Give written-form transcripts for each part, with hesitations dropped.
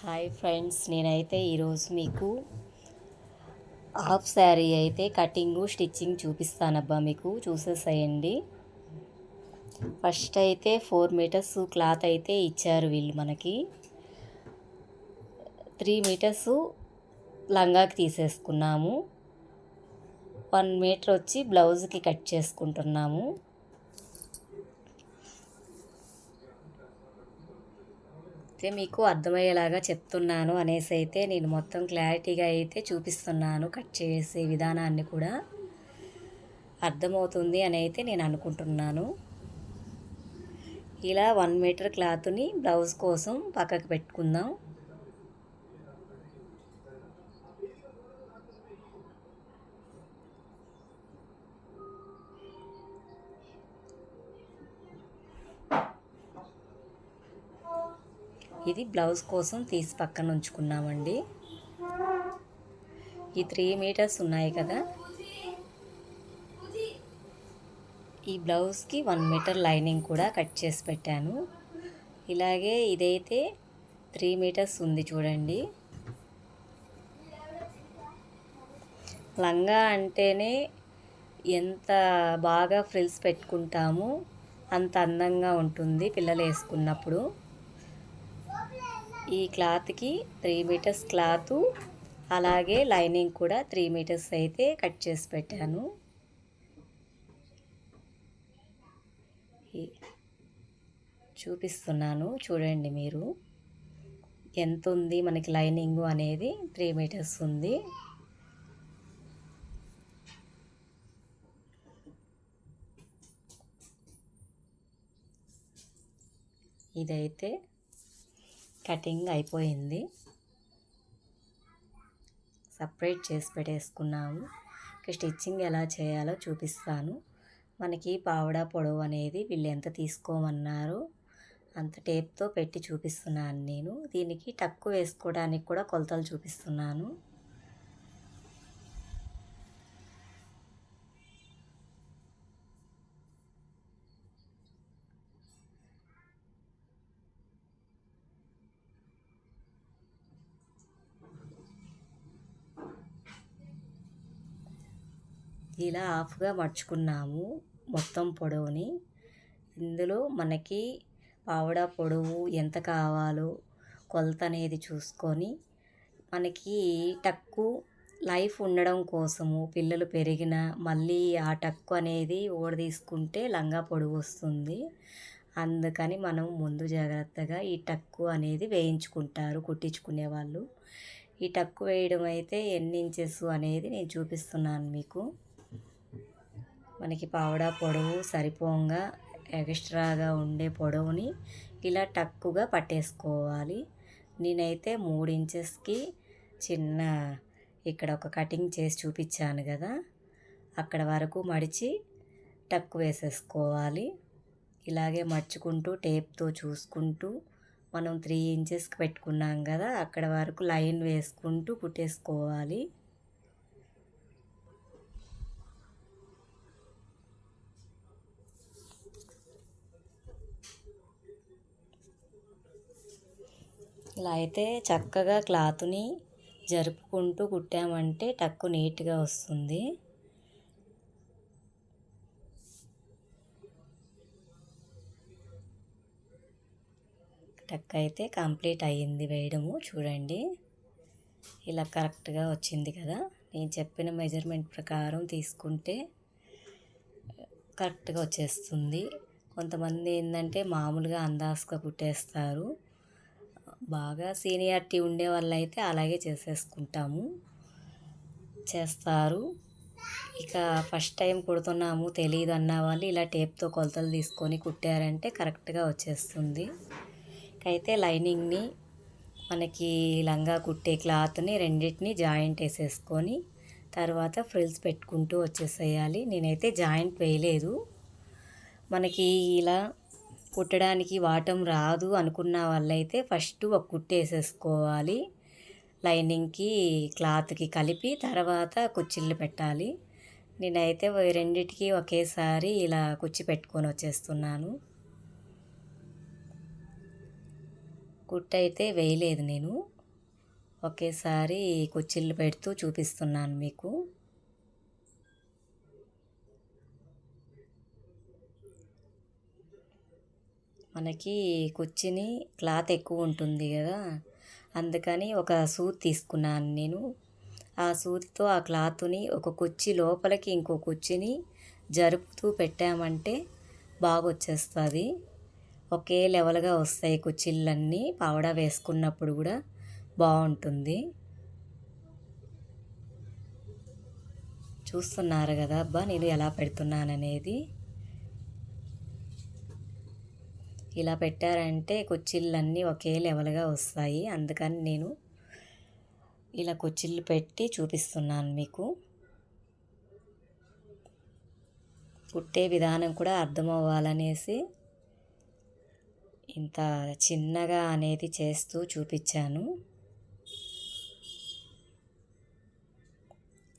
Hi friends, నేనైతే ఈరోజు మీకు హాఫ్ శారీ అయితే కటింగు స్టిచ్చింగ్ చూపిస్తానబ్బా. మీకు చూసేసేయండి. ఫస్ట్ అయితే 4 మీటర్స్ క్లాత్ అయితే ఇచ్చారు వీళ్ళు మనకి. 3 మీటర్స్ లంగాకి తీసేసుకున్నాము. 1 మీటర్ వచ్చి బ్లౌజ్కి కట్ చేసుకుంటున్నాము. మీకు అర్థమయ్యేలాగా చెప్తున్నాను అనేసి అయితే నేను మొత్తం క్లారిటీగా అయితే చూపిస్తున్నాను. కట్ చేసే విధానాన్ని కూడా అర్థమవుతుంది అని అయితే నేను అనుకుంటున్నాను. ఇలా 1 మీటర్ క్లాత్ని బ్లౌజ్ కోసం పక్కకు పెట్టుకుందాం. ఇది బ్లౌజ్ కోసం తీసి పక్కన ఉంచుకున్నామండి. ఈ 3 మీటర్స్ ఉన్నాయి కదా, ఈ బ్లౌజ్కి 1 మీటర్ లైనింగ్ కూడా కట్ చేసి పెట్టాను. ఇలాగే ఇదైతే 3 మీటర్స్ ఉంది చూడండి. లంగా అంటేనే ఎంత బాగా ఫ్రిల్స్ పెట్టుకుంటామో అంత అందంగా ఉంటుంది పిల్లలు వేసుకున్నప్పుడు. ఈ క్లాత్కి 3 మీటర్స్ క్లాత్, అలాగే లైనింగ్ కూడా 3 మీటర్స్ అయితే కట్ చేసి పెట్టాను. చూపిస్తున్నాను చూడండి మీరు, ఎంత ఉంది మనకి లైనింగ్ అనేది. 3 మీటర్స్ ఉంది. ఇదైతే కటింగ్ అయిపోయింది. సపరేట్ చేసి పెట్టేసుకున్నాము. ఇక స్టిచ్చింగ్ ఎలా చేయాలో చూపిస్తాను. మనకి పావడా పొడవు అనేది వీళ్ళు ఎంత తీసుకోమన్నారో అంత టేప్తో పెట్టి చూపిస్తున్నాను నేను. దీనికి టక్కు వేసుకోవడానికి కూడా కొలతలు చూపిస్తున్నాను. ఇలా హాఫ్గా మర్చుకున్నాము మొత్తం పొడవుని. ఇందులో మనకి పావడా పొడవు ఎంత కావాలో కొలత అనేది చూసుకొని, మనకి టక్కు లైఫ్ ఉండడం కోసము పిల్లలు పెరిగిన మళ్ళీ ఆ టక్కు అనేది తీసుకుంటే లంగా పొడవు వస్తుంది. అందుకని మనం ముందు జాగ్రత్తగా ఈ టక్కు అనేది వేయించుకుంటారు కుట్టించుకునే వాళ్ళు. ఈ టక్కు వేయడం అయితే ఎన్ని ఇంచెస్ అనేది నేను చూపిస్తున్నాను మీకు. మనకి పావడా పొడవు సరిపోగా ఎక్స్ట్రాగా ఉండే పొడవుని ఇలా టక్కుగా పట్టేసుకోవాలి. నేనైతే 3 ఇంచెస్కి చిన్న ఇక్కడ ఒక కటింగ్ చేసి చూపించాను కదా, అక్కడ వరకు మడిచి టక్కు వేసేసుకోవాలి. ఇలాగే మర్చుకుంటూ టేప్తో చూసుకుంటూ మనం 3 ఇంచెస్కి పెట్టుకున్నాం కదా, అక్కడ వరకు లైన్ వేసుకుంటూ కుట్టేసుకోవాలి. ఇలా అయితే చక్కగా క్లాత్ని జరుపుకుంటూ కుట్టామంటే టక్కు నీట్గా వస్తుంది. టక్ అయితే కంప్లీట్ అయ్యింది వేయడము. చూడండి, ఇలా కరెక్ట్గా వచ్చింది కదా. నేను చెప్పిన మెజర్మెంట్ ప్రకారం తీసుకుంటే కరెక్ట్గా వచ్చేస్తుంది. కొంతమంది ఏంటంటే మామూలుగా అందాజుగా కుట్టేస్తారు. బాగా సీనియారిటీ ఉండే వాళ్ళు అయితే అలాగే చేస్తారు. ఇక ఫస్ట్ టైం కుడుతున్నాము తెలియదు అన్న వాళ్ళు ఇలా టేప్తో కొలతలు తీసుకొని కుట్టారంటే కరెక్ట్గా వచ్చేస్తుంది. అయితే లైనింగ్ని మనకి లంగా కుట్టే క్లాత్ని రెండింటిని జాయింట్ వేసేసుకొని తర్వాత ఫ్రిల్స్ పెట్టుకుంటూ వచ్చేసేయాలి. నేనైతే జాయింట్ వేయలేదు. మనకి ఇలా కుట్టడానికి వాటం రాదు అనుకున్న వాళ్ళైతే ఫస్ట్ ఒక కుట్టు వేసేసుకోవాలి. లైనింగ్కి క్లాత్కి కలిపి తర్వాత కుచ్చిళ్ళు పెట్టాలి. నేనైతే రెండిటికి ఒకేసారి ఇలా కుచ్చి పెట్టుకొని వచ్చేస్తున్నాను. కుట్టు అయితే వేయలేదు నేను, ఒకేసారి కుచ్చిళ్ళు పెడుతూ చూపిస్తున్నాను మీకు. మనకి కుచ్చిని క్లాత్ ఎక్కువ ఉంటుంది కదా, అందుకని ఒక సూది తీసుకున్నాను నేను. ఆ సూదితో ఆ క్లాత్ని ఒక కుర్చీ లోపలికి ఇంకో కుర్చీని జరుపుతూ పెట్టామంటే బాగా వచ్చేస్తుంది. ఒకే లెవెల్గా వస్తాయి కుర్చీలన్నీ, పావడా వేసుకున్నప్పుడు కూడా బాగుంటుంది. చూస్తున్నారు కదా అబ్బా నేను ఎలా పెడుతున్నాననేది. ఇలా పెట్టారంటే కుర్చీలన్నీ ఒకే లెవెల్గా వస్తాయి, అందుకని నేను ఇలా కుర్చీలు పెట్టి చూపిస్తున్నాను మీకు. కుట్టే విధానం కూడా అర్థమవ్వాలనేసి ఇంత చిన్నగా అనేది చేస్తూ చూపించాను.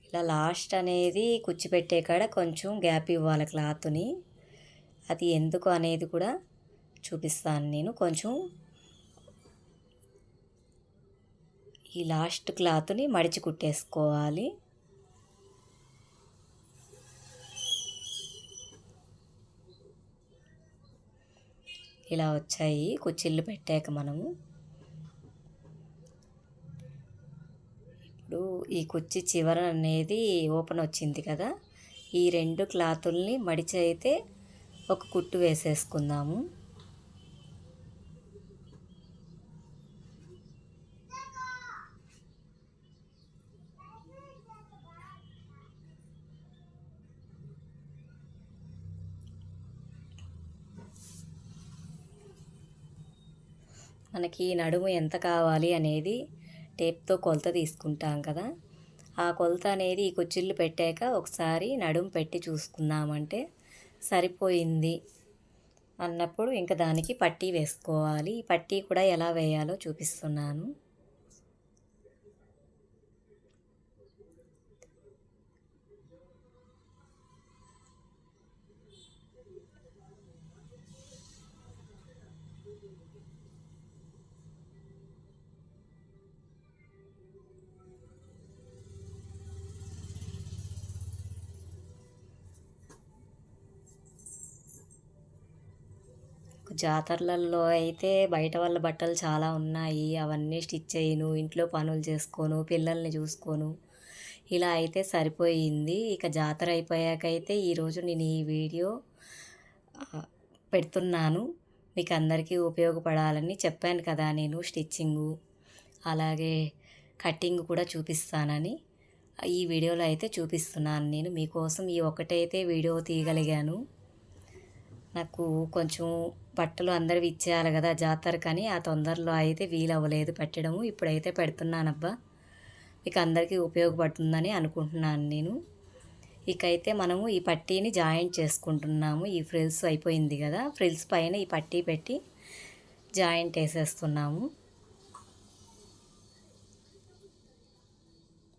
ఇలా లాస్ట్ అనేది కుచ్చి పెట్టే కాడ కొంచెం గ్యాప్ ఇవ్వాలి క్లాత్ని, అది ఎందుకు అనేది కూడా చూపిస్తాను నేను. కొంచెం ఈ లాస్ట్ క్లాత్ని మడిచి కుట్టేసుకోవాలి. ఇలా వచ్చాయి కుచ్చిళ్ళు పెట్టాక మనము. ఇప్పుడు ఈ కుర్చీ చివర అనేది ఓపెన్ వచ్చింది కదా, ఈ రెండు క్లాతుల్ని మడిచి అయితే ఒక కుట్టు వేసేసుకుందాము. మనకి నడుము ఎంత కావాలి అనేది టేప్తో కొలత తీసుకుంటాం కదా, ఆ కొలత అనేది ఈ కుచ్చిళ్ళు పెట్టాక ఒకసారి నడుము పెట్టి చూసుకున్నామంటే సరిపోయింది అన్నప్పుడు ఇంకా దానికి పట్టీ వేసుకోవాలి. ఈ పట్టీ కూడా ఎలా వేయాలో చూపిస్తున్నాను. జాతరలలో అయితే బయట వాళ్ళ బట్టలు చాలా ఉన్నాయి, అవన్నీ స్టిచ్ చేయను, ఇంట్లో పనులు చేసుకోను, పిల్లల్ని చూసుకోను, ఇలా అయితే సరిపోయింది. ఇక జాతర అయిపోయాకైతే ఈరోజు నేను ఈ వీడియో పెడుతున్నాను. మీకు అందరికీ ఉపయోగపడాలని చెప్పాను కదా నేను, స్టిచ్చింగు అలాగే కటింగ్ కూడా చూపిస్తానని ఈ వీడియోలో అయితే చూపిస్తున్నాను. నేను మీకోసం ఈ ఒక్కటైతే వీడియో తీయగలిగాను. నాకు కొంచెం బట్టలు అందరివి ఇచ్చేయాలి కదా జాతరకని, ఆ తొందరలో అయితే వీలవ్వలేదు పెట్టడము. ఇప్పుడైతే పెడుతున్నానబ్బా, మీకు అందరికీ ఉపయోగపడుతుందని అనుకుంటున్నాను నేను. ఇకైతే మనము ఈ పట్టీని జాయింట్ చేసుకుంటున్నాము. ఈ ఫ్రిల్స్ అయిపోయింది కదా, ఫ్రిల్స్ పైన ఈ పట్టీ పెట్టి జాయింట్ వేసేస్తున్నాము.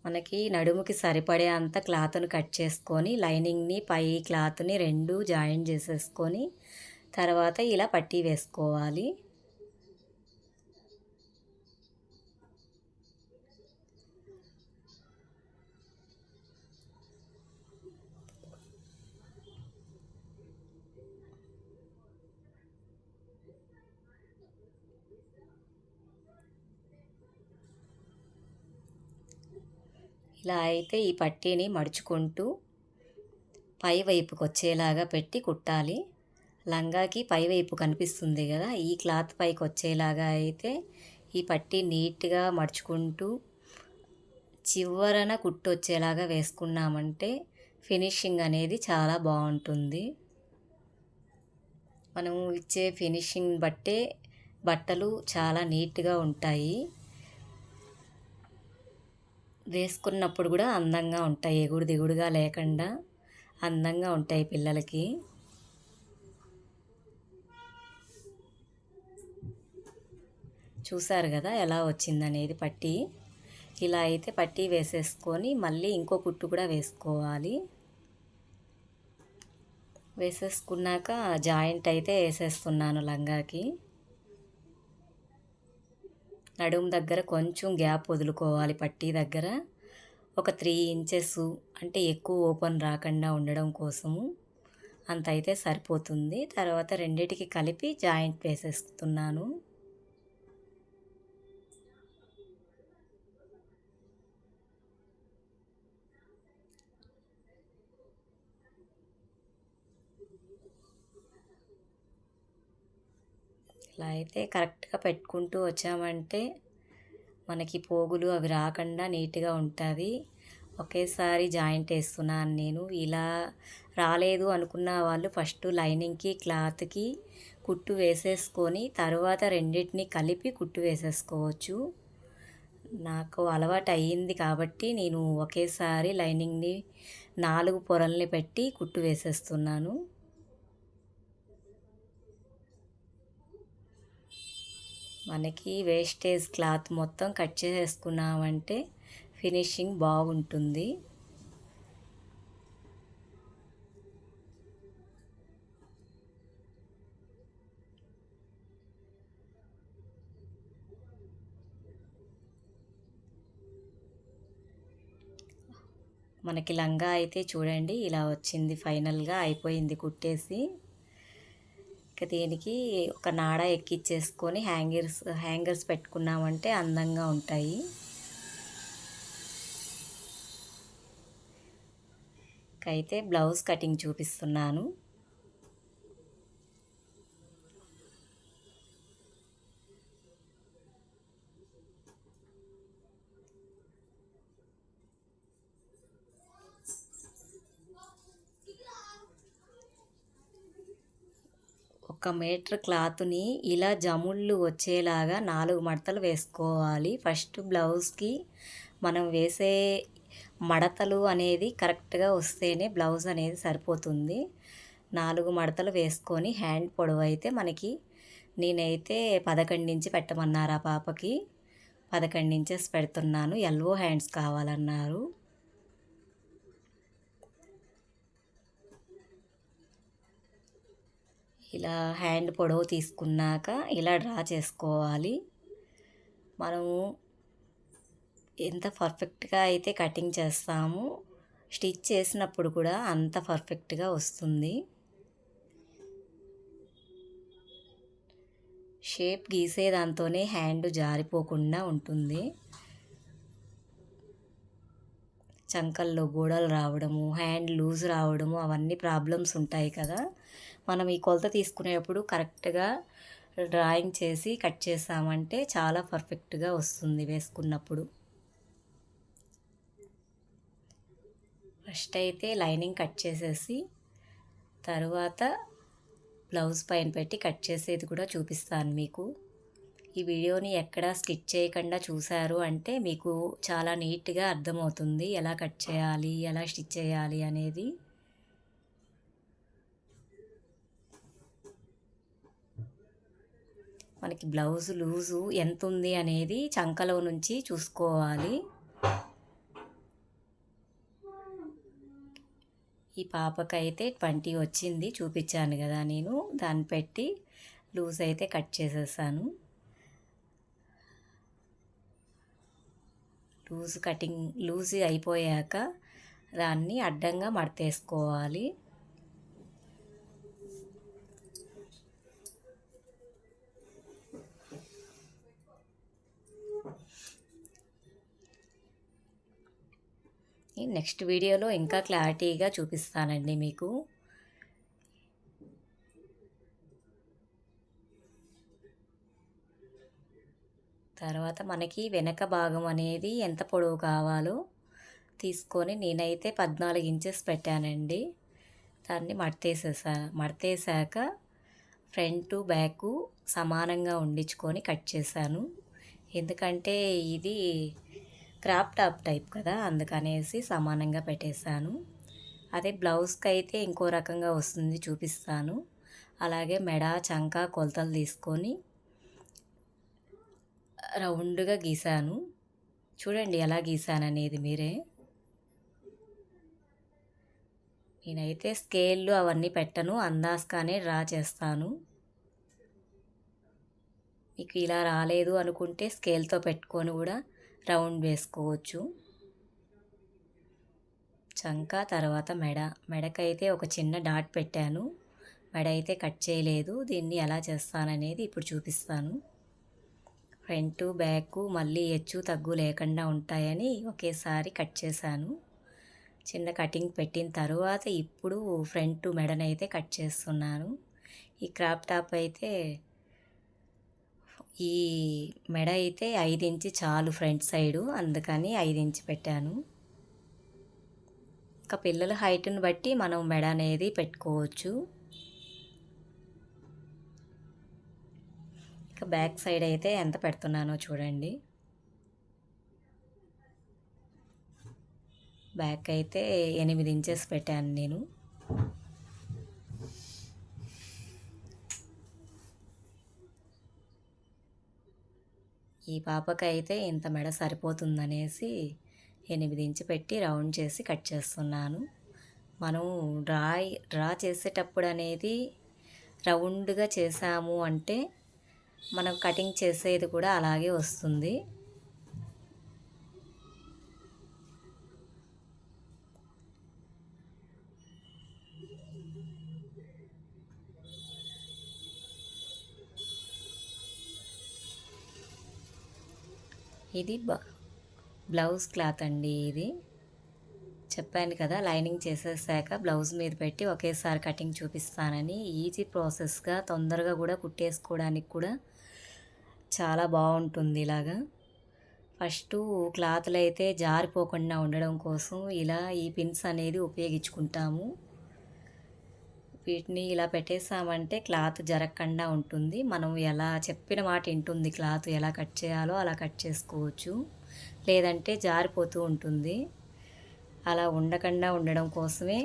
మనకి నడుముకి సరిపడే అంత క్లాత్ను కట్ చేసుకొని లైనింగ్ని పై క్లాత్ని రెండు జాయింట్ చేసేసుకొని తర్వాత ఇలా పట్టీ వేసుకోవాలి. ఇలా అయితే ఈ పట్టీని మడుచుకుంటూ పై వైపుకి వచ్చేలాగా పెట్టి కుట్టాలి. లంగాకి పై వైపు కనిపిస్తుంది కదా, ఈ క్లాత్ పైకి వచ్చేలాగా అయితే ఈ పట్టీ నీట్గా మడుచుకుంటూ చివరన కుట్టు వచ్చేలాగా వేసుకున్నామంటే ఫినిషింగ్ అనేది చాలా బాగుంటుంది. మనం ఇచ్చే ఫినిషింగ్ బట్టే బట్టలు చాలా నీట్గా ఉంటాయి, వేసుకున్నప్పుడు కూడా అందంగా ఉంటాయి, ఎగుడు దిగుడుగా లేకుండా అందంగా ఉంటాయి పిల్లలకి. చూసారు కదా ఎలా వచ్చిందనేది పట్టీ. ఇలా అయితే పట్టీ వేసేసుకొని మళ్ళీ ఇంకో కుట్టు కూడా వేసుకోవాలి. వేసేసుకున్నాక జాయింట్ అయితే వేసేస్తున్నాను లంగాకి. నడుము దగ్గర కొంచెం గ్యాప్ వదులుకోవాలి పట్టీ దగ్గర. ఒక 3 ఇంచెస్ అంటే ఎక్కువ ఓపెన్ రాకుండా ఉండడం కోసము అంత అయితే సరిపోతుంది. తర్వాత రెండిటికి కలిపి జాయింట్ వేసేస్తున్నాను. ఇలా అయితే కరెక్ట్గా పెట్టుకుంటూ వచ్చామంటే మనకి పోగులు అవి రాకుండా నీట్గా ఉంటుంది. ఒకేసారి జాయింట్ వేస్తున్నాను నేను. ఇలా రాలేదు అనుకున్న వాళ్ళు ఫస్ట్ లైనింగ్కి క్లాత్కి కుట్టు వేసేసుకొని తర్వాత రెండింటిని కలిపి కుట్టు వేసేసుకోవచ్చు. నాకు అలవాటు అయ్యింది కాబట్టి నేను ఒకేసారి లైనింగ్ని 4 పొరల్ని పెట్టి కుట్టు వేసేస్తున్నాను. మనకి వేస్టేజ్ క్లాత్ మొత్తం కట్ చేసేసుకున్నామంటే ఫినిషింగ్ బాగుంటుంది. మనకి లంగా అయితే చూడండి ఇలా వచ్చింది. ఫైనల్గా అయిపోయింది కుట్టేసి. ఇక దీనికి ఒక నాడ ఎక్కిచ్చేసుకొని హ్యాంగర్స్ పెట్టుకున్నామంటే అందంగా ఉంటాయి. అయితే బ్లౌజ్ కటింగ్ చూపిస్తున్నాను. ఒక మీటర్ క్లాత్ని ఇలా జముళ్ళు వచ్చేలాగా 4 మడతలు వేసుకోవాలి. ఫస్ట్ బ్లౌజ్కి మనం వేసే మడతలు అనేది కరెక్ట్గా వస్తేనే బ్లౌజ్ అనేది సరిపోతుంది. 4 మడతలు వేసుకొని హ్యాండ్ పొడవు అయితే మనకి నేనైతే 11 ఇంచు పెట్టమన్నారు ఆ పాపకి. 11 ఇంచెస్ పెడుతున్నాను. ఎల్బో హ్యాండ్స్ కావాలన్నారు. ఇలా హ్యాండ్ పొడవు తీసుకున్నాక ఇలా డ్రా చేసుకోవాలి. మనము ఎంత పర్ఫెక్ట్గా అయితే కటింగ్ చేస్తామో స్టిచ్ చేసినప్పుడు కూడా అంత పర్ఫెక్ట్గా వస్తుంది. షేప్ గీసేదాంతోనే హ్యాండ్ జారిపోకుండా ఉంటుంది. చంకల్లో గోడలు రావడము, హ్యాండ్ లూజ్ రావడము అవన్నీ ప్రాబ్లమ్స్ ఉంటాయి కదా. మనం ఈ కొలత తీసుకునేటప్పుడు కరెక్ట్గా డ్రాయింగ్ చేసి కట్ చేసామంటే చాలా పర్ఫెక్ట్గా వస్తుంది వేసుకున్నప్పుడు. ఫస్ట్ అయితే లైనింగ్ కట్ చేసేసి తర్వాత బ్లౌజ్ పైన పెట్టి కట్ చేసేది కూడా చూపిస్తాను మీకు. ఈ వీడియోని ఎక్కడా స్కిప్ చేయకుండా చూసారు అంటే మీకు చాలా నీట్గా అర్థమవుతుంది ఎలా కట్ చేయాలి, ఎలా స్టిచ్ చేయాలి అనేది. మనకి బ్లౌజ్ లూజు ఎంత ఉంది అనేది చంకలో నుంచి చూసుకోవాలి. ఈ పాపకైతే 20 వచ్చింది చూపించాను కదా నేను. దాన్ని పెట్టి లూజ్ అయితే కట్ చేసేసాను. లూజ్ అయిపోయాక దాన్ని అడ్డంగా మడతేసుకోవాలి. నెక్స్ట్ వీడియోలో ఇంకా క్లారిటీగా చూపిస్తానండి మీకు. తర్వాత మనకి వెనక భాగం అనేది ఎంత పొడవు కావాలో తీసుకొని నేనైతే 14 ఇంచెస్ పెట్టానండి. దాన్ని మడతేసాక ఫ్రంట్ బ్యాక్ సమానంగా ఉండించుకొని కట్ చేశాను. ఎందుకంటే ఇది క్రాప్ టాప్ టైప్ కదా, అందుకనేసి సమానంగా పెట్టేశాను. అదే బ్లౌజ్కి అయితే ఇంకో రకంగా వస్తుంది చూపిస్తాను. అలాగే మెడ చంక కొలతలు తీసుకొని రౌండ్గా గీసాను. చూడండి ఎలా గీసాను అనేది మీరే. నేనైతే స్కేళ్ళు అవన్నీ పెట్టను, అందాజుగానే డ్రా చేస్తాను. మీకు ఇలా రాలేదు అనుకుంటే స్కేల్తో పెట్టుకొని కూడా రౌండ్ వేసుకోవచ్చు. చంక తర్వాత మెడకైతే ఒక చిన్న డాట్ పెట్టాను. మెడ అయితే కట్ చేయలేదు. దీన్ని ఎలా చేస్తాననేది ఇప్పుడు చూపిస్తాను. ఫ్రంట్ బ్యాక్ మళ్ళీ హెచ్చు తగ్గు లేకుండా ఉంటాయని ఒకేసారి కట్ చేశాను. చిన్న కటింగ్ పెట్టిన తర్వాత ఇప్పుడు ఫ్రంట్ మెడనైతే కట్ చేస్తున్నాను. ఈ క్రాప్ టాప్ అయితే ఈ మెడ అయితే 5 ఇంచు చాలు ఫ్రంట్ సైడు, అందుకని 5 ఇంచు పెట్టాను. ఇంకా పిల్లల హైట్ని బట్టి మనం మెడ అనేది పెట్టుకోవచ్చు. ఇంకా బ్యాక్ సైడ్ అయితే ఎంత పెడుతున్నానో చూడండి. బ్యాక్ అయితే 8 ఇంచెస్ పెట్టాను నేను. ఈ పాపకైతే ఇంత మెడ సరిపోతుందనేసి 8 ఇంచు పెట్టి రౌండ్ చేసి కట్ చేస్తున్నాను. మనం డ్రా చేసేటప్పుడు అనేది రౌండ్గా చేసాము అంటే మనం కటింగ్ చేసేది కూడా అలాగే వస్తుంది. ఇది బ్లౌజ్ క్లాత్ అండి. ఇది చెప్పాను కదా, లైనింగ్ చేసేసాక బ్లౌజ్ మీద పెట్టి ఒకేసారి కటింగ్ చూపిస్తానని. ఈజీ ప్రాసెస్గా తొందరగా కూడా కుట్టేసుకోవడానికి కూడా చాలా బాగుంటుంది. ఇలాగా ఫస్ట్ క్లాత్లు అయితే జారిపోకుండా ఉండడం కోసం ఇలా ఈ పిన్స్ అనేది ఉపయోగించుకుంటాము. వీటిని ఇలా పెట్టేసామంటే క్లాత్ జరగకుండా ఉంటుంది. మనం ఎలా చెప్పిన మాట వింటుంది. క్లాత్ ఎలా కట్ చేయాలో అలా కట్ చేసుకోవచ్చు, లేదంటే జారిపోతూ ఉంటుంది. అలా ఉండకుండా ఉండడం కోసమే,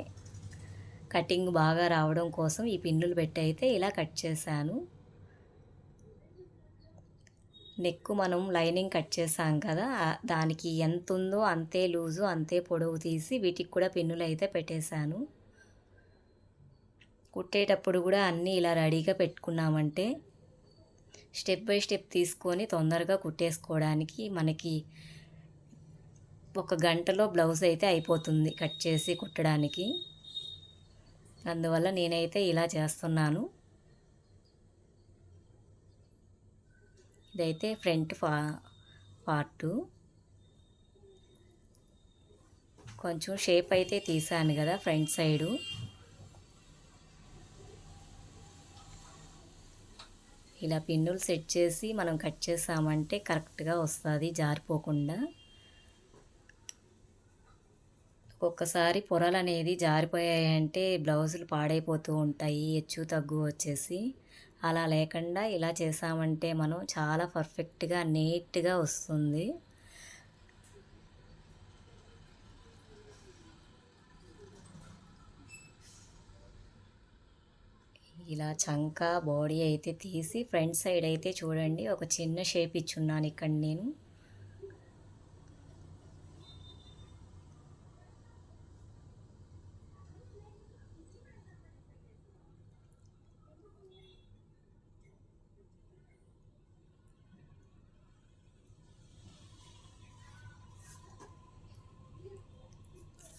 కటింగ్ బాగా రావడం కోసం ఈ పిన్నులు పెట్టి అయితే ఇలా కట్ చేశాను. నెక్ మనం లైనింగ్ కట్ చేసాం కదా, దానికి ఎంత ఉందో అంతే లూజు అంతే పొడవు తీసి వీటికి కూడా పిన్నులు అయితే పెట్టేశాను. కుట్టేటప్పుడు కూడా అన్నీ ఇలా రెడీగా పెట్టుకున్నామంటే స్టెప్ బై స్టెప్ తీసుకొని తొందరగా కుట్టేసుకోవడానికి మనకి 1 గంటలో బ్లౌజ్ అయితే అయిపోతుంది కట్ చేసి కుట్టడానికి. అందువల్ల నేనైతే ఇలా చేస్తున్నాను. ఇదైతే ఫ్రంట్ పార్టు. కొంచెం షేప్ అయితే తీసాను కదా ఫ్రంట్ సైడు. ఇలా పిన్నులు సెట్ చేసి మనం కట్ చేసామంటే కరెక్ట్గా వస్తుంది, జారిపోకుండా. ఒక్కొక్కసారి పొరలు అనేది జారిపోయాయంటే బ్లౌజులు పాడైపోతూ ఉంటాయి, హెచ్చు తగ్గు వచ్చేసి. అలా లేకుండా ఇలా చేసామంటే మనం చాలా పర్ఫెక్ట్గా నీట్గా వస్తుంది. ఇలా చంక బాడీ అయితే తీసి ఫ్రంట్ సైడ్ అయితే చూడండి ఒక చిన్న షేప్ ఇచ్చున్నాను ఇక్కడ నేను.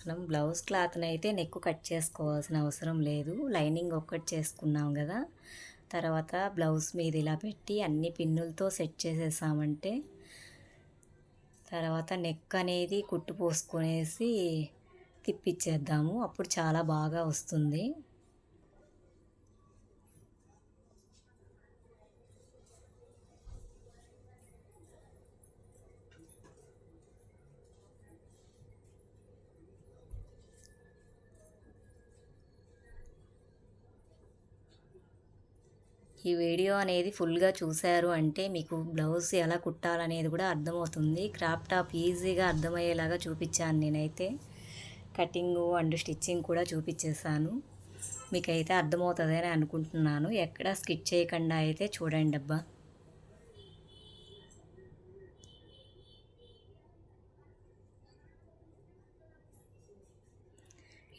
మనం బ్లౌజ్ క్లాత్ని అయితే నెక్ కట్ చేసుకోవాల్సిన అవసరం లేదు. లైనింగ్ ఒక్కటి చేసుకున్నాం కదా, తర్వాత బ్లౌజ్ మీద ఇలా పెట్టి అన్ని పిన్నులతో సెట్ చేసేసామంటే తర్వాత నెక్ అనేది కుట్టు పోసుకునేసి తిప్పిచ్చేద్దాము. అప్పుడు చాలా బాగా వస్తుంది. ఈ వీడియో అనేది ఫుల్గా చూశారు అంటే మీకు బ్లౌజ్ ఎలా కుట్టాలనేది కూడా అర్థమవుతుంది. క్రాప్ టాప్ ఈజీగా అర్థమయ్యేలాగా చూపించాను నేనైతే. కటింగు అండ్ స్టిచ్చింగ్ కూడా చూపించేశాను. మీకైతే అర్థమవుతుందని అనుకుంటున్నాను. ఎక్కడ స్కిచ్ చేయకుండా అయితే చూడండి అబ్బా.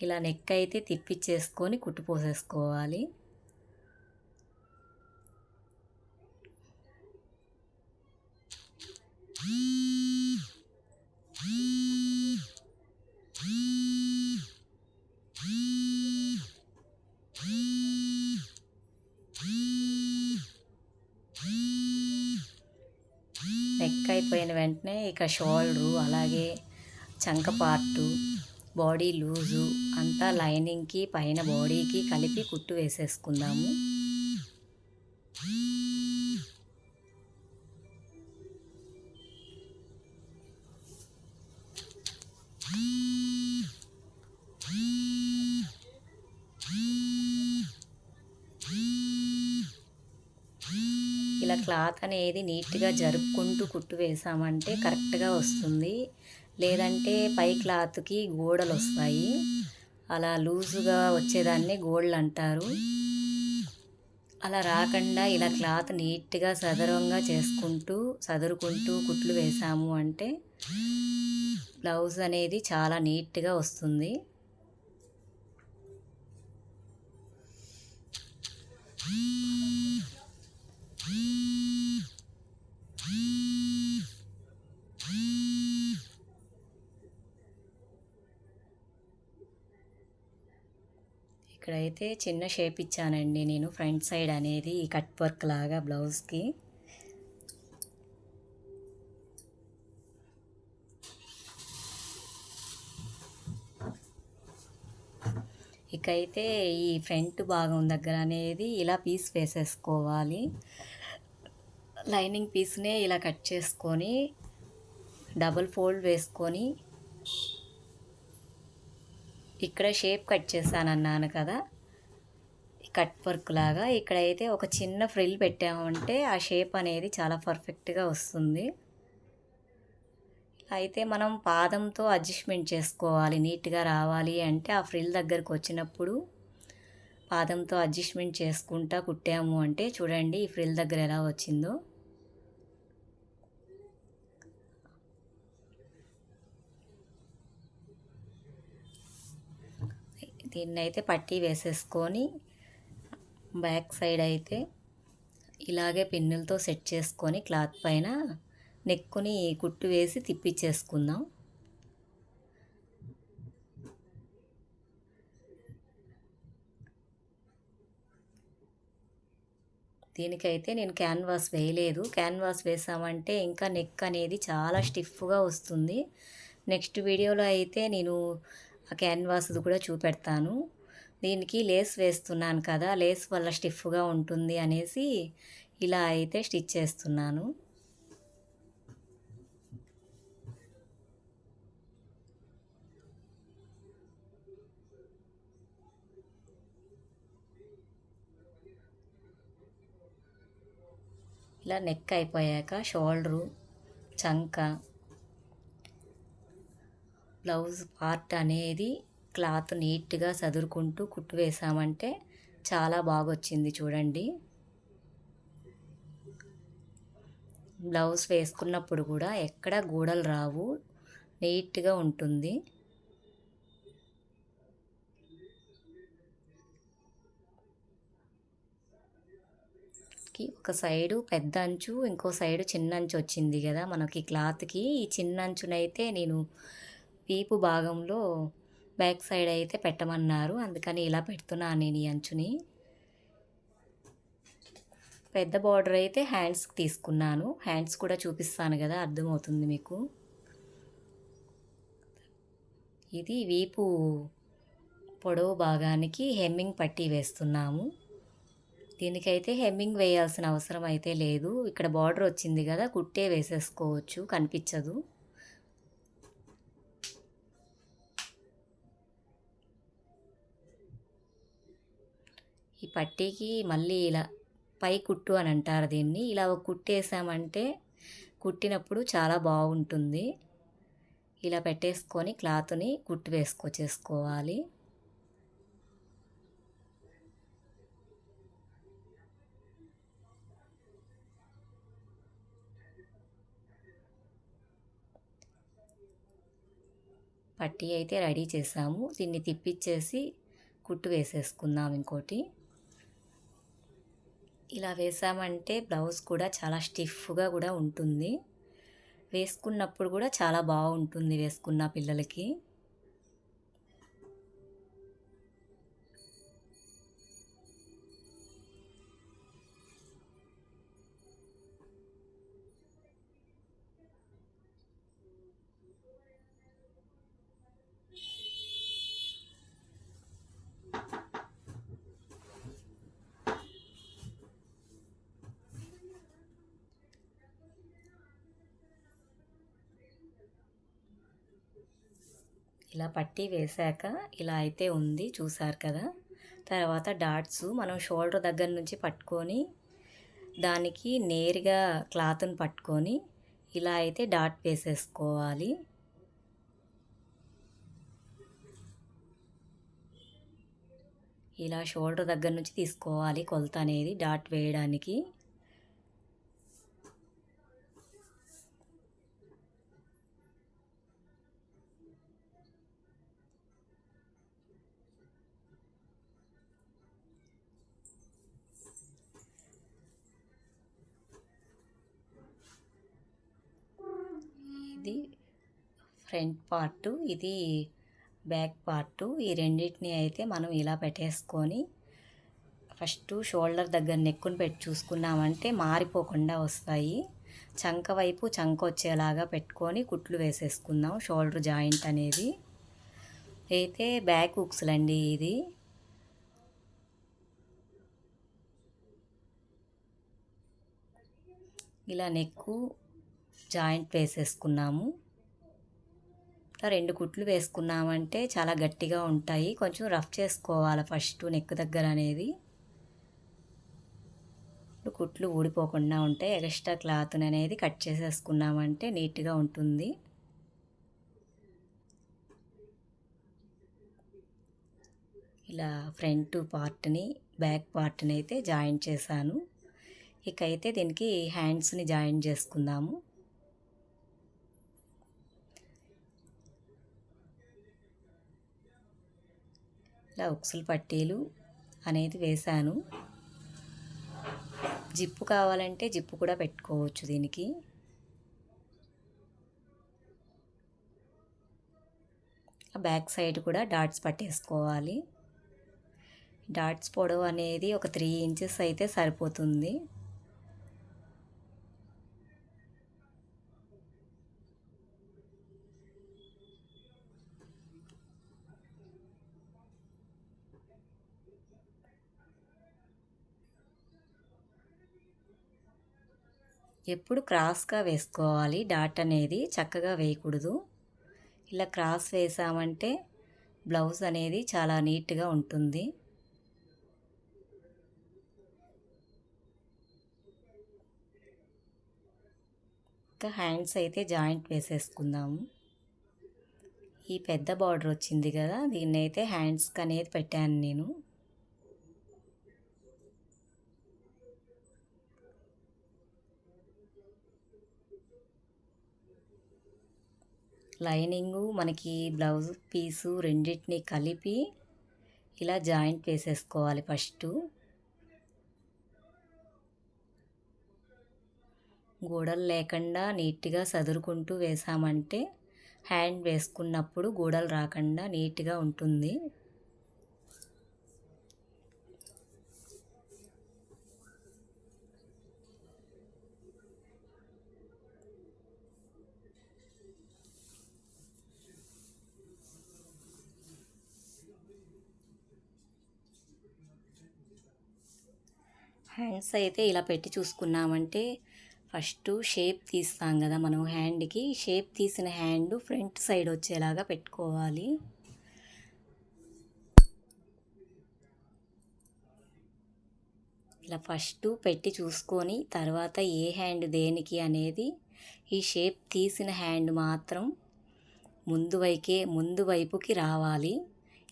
ఇలా నెక్ అయితే తిప్పిచ్చేసుకొని కుట్టు పోసేసుకోవాలి. అయిపోయిన వెంటనే ఇక షోల్డరు అలాగే చంక పార్టు బాడీ లూజు అంతా లైనింగ్కి పైన బాడీకి కలిపి కుట్టు వేసేసుకుందాము. ఇలా క్లాత్ అనేది నీట్గా జరుపుకుంటూ కుట్టు వేసామంటే కరెక్ట్గా వస్తుంది. లేదంటే పై క్లాత్కి గోడలు వస్తాయి. అలా లూజుగా వచ్చేదాన్ని గోడలు అంటారు. అలా రాకుండా ఇలా క్లాత్ నీట్గా సదరంగా సదురుకుంటూ కుట్లు వేసాము అంటే బ్లౌజ్ అనేది చాలా నీట్గా వస్తుంది. ఇక్కడైతే చిన్న షేప్ ఇచ్చానండి నేను ఫ్రంట్ సైడ్ అనేది కట్ వర్క్ లాగా బ్లౌజ్కి. ఇకైతే ఈ ఫ్రంట్ భాగం దగ్గర అనేది ఇలా పీస్ వేసేసుకోవాలి. లైనింగ్ పీస్నే ఇలా కట్ చేసుకొని డబుల్ ఫోల్డ్ వేసుకొని ఇక్కడ షేప్ కట్ చేశానన్నాను కదా, కట్ వర్క్ లాగా. ఇక్కడైతే ఒక చిన్న ఫ్రిల్ పెట్టామంటే ఆ షేప్ అనేది చాలా పర్ఫెక్ట్గా వస్తుంది. అయితే మనం పాదంతో అడ్జస్ట్మెంట్ చేసుకోవాలి. నీట్గా రావాలి అంటే ఆ ఫ్రిల్ దగ్గరకు వచ్చినప్పుడు పాదంతో అడ్జస్ట్మెంట్ చేసుకుంటా కుట్టాము అంటే చూడండి ఈ ఫ్రిల్ దగ్గర ఎలా వచ్చిందో. దీన్ని అయితే పట్టీ వేసేసుకొని బ్యాక్ సైడ్ అయితే ఇలాగే పిన్నులతో సెట్ చేసుకొని క్లాత్ పైన నెక్కుని కుట్టు వేసి తిప్పించేసుకుందాం. దీనికైతే నేను క్యాన్వాస్ వేయలేదు. క్యాన్వాస్ వేసామంటే ఇంకా నెక్ అనేది చాలా స్టిఫ్గా వస్తుంది. నెక్స్ట్ వీడియోలో అయితే నేను ఆ క్యాన్వాస్ది కూడా చూపెడతాను. దీనికి లేస్ వేస్తున్నాను కదా, లేస్ వల్ల స్టిఫ్గా ఉంటుంది అనేసి ఇలా అయితే స్టిచ్ చేస్తున్నాను. ఇలా నెక్ అయిపోయాక షోల్డరు, చంక, బ్లౌజ్ పార్ట్ అనేది క్లాత్ నీట్గా సదురుకుంటూ కుట్టు వేసామంటే చాలా బాగా వచ్చింది చూడండి. బ్లౌజ్ వేసుకున్నప్పుడు కూడా ఎక్కడ గూడలు రావు, నీట్గా ఉంటుంది. ఒక సైడు పెద్ద అంచు, ఇంకో సైడు చిన్న అంచు వచ్చింది కదా మనకి క్లాత్కి. ఈ చిన్న అంచునైతే నేను వీపు భాగంలో బ్యాక్ సైడ్ అయితే పెట్టమన్నారు, అందుకని ఇలా పెడుతున్నాను నేను ఈ అంచుని. పెద్ద బార్డర్ అయితే హ్యాండ్స్కి తీసుకున్నాను. హ్యాండ్స్ కూడా చూపిస్తాను కదా, అర్థమవుతుంది మీకు. ఇది వీపు పొడవు భాగానికి హెమ్మింగ్ పట్టీ వేస్తున్నాము. దీనికైతే హెమ్మింగ్ వేయాల్సిన అవసరం అయితే లేదు. ఇక్కడ బార్డర్ వచ్చింది కదా, కుట్టే వేసేసుకోవచ్చు, కనిపించదు. ఈ పట్టీకి మళ్ళీ ఇలా పై కుట్టు అని అంటారు దీన్ని. ఇలా ఒక కుట్టేసామంటే కుట్టినప్పుడు చాలా బాగుంటుంది. ఇలా పెట్టేసుకొని క్లాత్ని కుట్టు వేసుకొచ్చేసుకోవాలి. పట్టీ అయితే రెడీ చేసాము. దీన్ని తిప్పిచ్చేసి కుట్టు వేసేసుకుందాం ఇంకోటి. ఇలా వేసామంటే బ్లౌజ్ కూడా చాలా స్టిఫ్గా కూడా ఉంటుంది. వేసుకున్నప్పుడు కూడా చాలా బాగుంటుంది వేసుకున్న పిల్లలకి. ఇలా పట్టి వేశాక ఇలా అయితే ఉంది, చూసారు కదా. తర్వాత డాట్స్ మనం షోల్డర్ దగ్గర నుంచి పట్టుకొని దానికి నేరుగా క్లాత్ని పట్టుకొని ఇలా అయితే డాట్ వేసేసుకోవాలి. ఇలా షోల్డర్ దగ్గర నుంచి తీసుకోవాలి కొలత అనేది డాట్ వేయడానికి. ఇది ఫ్రంట్ పార్టు, ఇది బ్యాక్ పార్టు. ఈ రెండింటిని అయితే మనం ఇలా పెట్టేసుకొని ఫస్ట్ షోల్డర్ దగ్గర నెక్కుని పెట్టి చూసుకున్నామంటే మారిపోకుండా వస్తాయి. చంక వైపు చంక వచ్చేలాగా పెట్టుకొని కుట్లు వేసేసుకుందాం. షోల్డర్ జాయింట్ అనేది అయితే బ్యాక్ హుక్స్లండి. ఇది ఇలా నెక్కు జాయింట్ వేసేసుకున్నాము. రెండు కుట్లు వేసుకున్నామంటే చాలా గట్టిగా ఉంటాయి. కొంచెం రఫ్ చేసుకోవాలి ఫస్ట్ నెక్ దగ్గర అనేది. కుట్లు ఊడిపోకుండా ఉంటాయి. ఎక్స్ట్రా క్లాత్ అనేది కట్ చేసేసుకున్నామంటే నీట్గా ఉంటుంది. ఇలా ఫ్రంట్ పార్ట్ని బ్యాక్ పార్ట్ని అయితే జాయిన్ చేశాను. ఇకైతే దీనికి హ్యాండ్స్ని జాయిన్ చేసుకుందాము. ఇలా ఉక్సులు పట్టీలు అనేది వేశాను. జిప్పు కావాలంటే జిప్పు కూడా పెట్టుకోవచ్చు దీనికి. బ్యాక్ సైడ్ కూడా డాట్స్ పట్టేసుకోవాలి. డాట్స్ పొడవు అనేది ఒక 3 ఇంచెస్ అయితే సరిపోతుంది. ఎప్పుడు క్రాస్గా వేసుకోవాలి. డాట్ అనేది చక్కగా వేయకూడదు. ఇలా క్రాస్ వేసామంటే బ్లౌజ్ అనేది చాలా నీట్గా ఉంటుంది. ఇంకా హ్యాండ్స్ అయితే జాయింట్ వేసేసుకుందాము. ఈ పెద్ద బార్డర్ వచ్చింది కదా, దీన్ని అయితే హ్యాండ్స్కి అనేది పెట్టాను నేను. లైనింగు మనకి బ్లౌజ్ పీసు రెండింటిని కలిపి ఇలా జాయింట్ వేసేసుకోవాలి ఫస్ట్. గూడలు లేకుండా నీట్గా సదురుకుంటూ వేసామంటే హ్యాండ్ వేసుకున్నప్పుడు గూడలు రాకుండా నీట్గా ఉంటుంది. హ్యాండ్స్ అయితే ఇలా పెట్టి చూసుకున్నామంటే ఫస్ట్ షేప్ తీస్తాం కదా మనం హ్యాండ్కి. షేప్ తీసిన హ్యాండ్ ఫ్రంట్ సైడ్ వచ్చేలాగా పెట్టుకోవాలి. ఇలా ఫస్ట్ పెట్టి చూసుకొని తర్వాత ఏ హ్యాండ్ దేనికి అనేది, ఈ షేప్ తీసిన హ్యాండ్ మాత్రం ముందు వైపుకి రావాలి.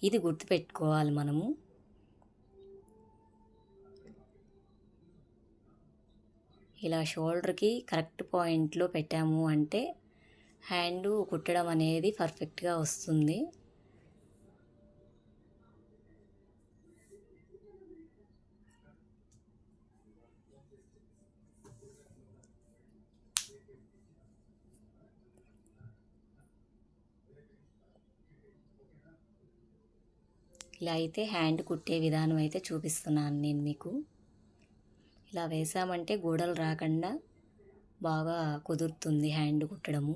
ఇది గుర్తుపెట్టుకోవాలి మనము. ఇలా షోల్డర్కి కరెక్ట్ పాయింట్లో పెట్టాము అంటే హ్యాండ్ కుట్టడం అనేది పర్ఫెక్ట్గా వస్తుంది. ఇలా అయితే హ్యాండ్ కుట్టే విధానం అయితే చూపిస్తున్నాను నేను మీకు. ఇలా వేసామంటే గూడలు రాకుండా బాగా కుదురుతుంది హ్యాండ్ కుట్టడము.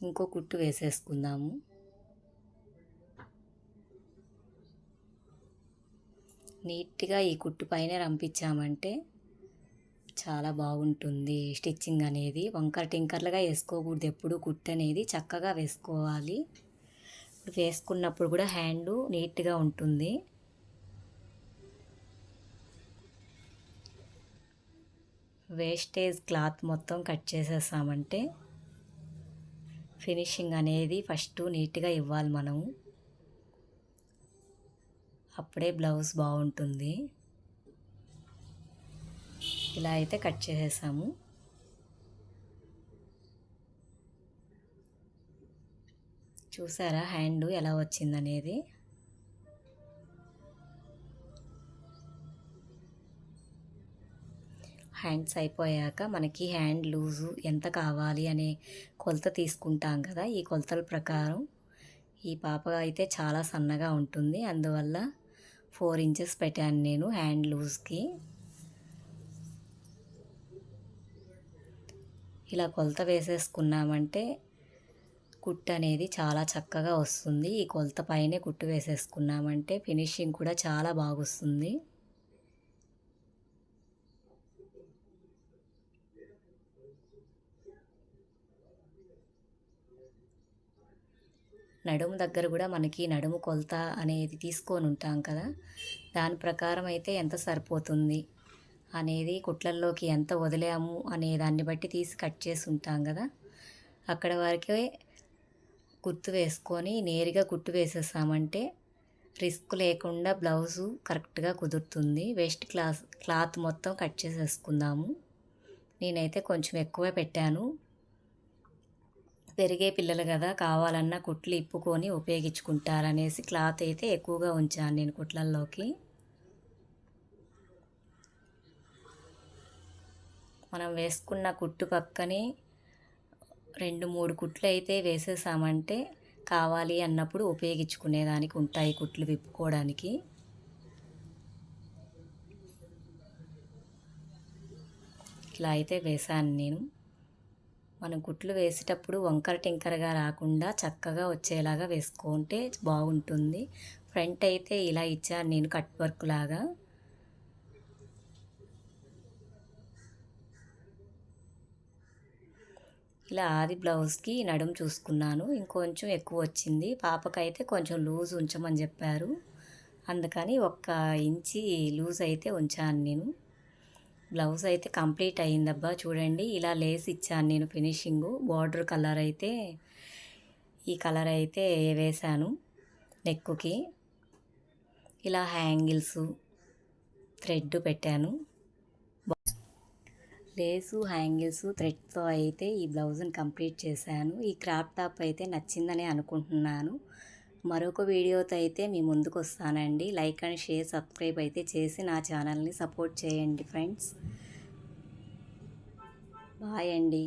ఇంకో కుట్టు వేసేసుకుందాము. నీట్గా ఈ కుట్టు పైన రంపించామంటే చాలా బాగుంటుంది స్టిచ్చింగ్ అనేది. వంకర టింకర్లుగా వేసుకోకూడదు, ఎప్పుడు కుట్టు అనేది చక్కగా వేసుకోవాలి. వేసుకున్నప్పుడు కూడా హ్యాండ్ నీట్గా ఉంటుంది. వేస్టేజ్ క్లాత్ మొత్తం కట్ చేసేసామంటే ఫినిషింగ్ అనేది ఫస్ట్ నీట్గా ఇవ్వాలి మనము, అప్పుడే బ్లౌజ్ బాగుంటుంది. ఇలా అయితే కట్ చేసేసాము. చూసారా హ్యాండ్ ఎలా వచ్చిందనేది. హ్యాండ్స్ అయిపోయాక మనకి హ్యాండ్ లూజు ఎంత కావాలి అనే కొలత తీసుకుంటాం కదా. ఈ కొలతల ప్రకారం ఈ పాప అయితే చాలా సన్నగా ఉంటుంది, అందువల్ల 4 ఇంచెస్ పెట్టాను నేను హ్యాండ్ లూజ్కి. ఇలా కొలత వేసేసుకున్నామంటే కుట్టు అనేది చాలా చక్కగా వస్తుంది. ఈ కొలత పైనే కుట్టు వేసేసుకున్నామంటే ఫినిషింగ్ కూడా చాలా బాగొస్తుంది. నడుము దగ్గర కూడా మనకి నడుము కొలత అనేది తీసుకొని ఉంటాం కదా, దాని ప్రకారం అయితే ఎంత సరిపోతుంది అనేది, కుట్లల్లోకి ఎంత వదిలాము అనే దాన్ని బట్టి తీసి కట్ చేసి ఉంటాం కదా, అక్కడ వరకే గుర్తు వేసుకొని నేరుగా కుట్టు వేసేసామంటే రిస్క్ లేకుండా బ్లౌజు కరెక్ట్గా కుదురుతుంది. వేస్ట్ క్లాత్ మొత్తం కట్ చేసేసుకుందాము. నేనైతే కొంచెం ఎక్కువే పెట్టాను, పెరిగే పిల్లలు కదా, కావాలన్నా కుట్లు ఇప్పుకొని ఉపయోగించుకుంటారనేసి క్లాత్ అయితే ఎక్కువగా ఉంచాను నేను కుట్లల్లోకి. మనం వేసుకున్న కుట్టు పక్కనే 2-3 కుట్లు అయితే వేసేసామంటే కావాలి అన్నప్పుడు ఉపయోగించుకునేదానికి ఉంటాయి కుట్లు విప్పుకోవడానికి. ఇలా అయితే వేసాను నేను. మనం కుట్లు వేసేటప్పుడు వంకర టింకరగా రాకుండా చక్కగా వచ్చేలాగా వేసుకుంటే బాగుంటుంది. ఫ్రంట్ అయితే ఇలా ఇచ్చాను నేను కట్ వర్క్ లాగా. ఇలా ఆది బ్లౌజ్కి నడుము చూసుకున్నాను, ఇంకొంచెం ఎక్కువ వచ్చింది. పాపకైతే కొంచెం లూజ్ ఉంచమని చెప్పారు, అందుకని 1 ఇంచి లూజ్ అయితే ఉంచాను నేను. బ్లౌజ్ అయితే కంప్లీట్ అయ్యిందబ్బా. చూడండి ఇలా లేస్ ఇచ్చాను నేను ఫినిషింగు. బార్డర్ కలర్ అయితే ఈ కలర్ అయితే వేశాను నెక్కుకి. ఇలా హ్యాంగిల్స్ థ్రెడ్ పెట్టాను. లేసు హ్యాంగిల్స్ థ్రెడ్తో అయితే ఈ బ్లౌజ్ని కంప్లీట్ చేశాను. ఈ క్రాప్ టాప్ అయితే నచ్చిందని అనుకుంటున్నాను. మరొక వీడియోతో అయితే మీ ముందుకు వస్తానండి. లైక్ అండ్ షేర్ సబ్స్క్రైబ్ అయితే చేసి నా ఛానల్ని సపోర్ట్ చేయండి ఫ్రెండ్స్. బాయ్ అండి.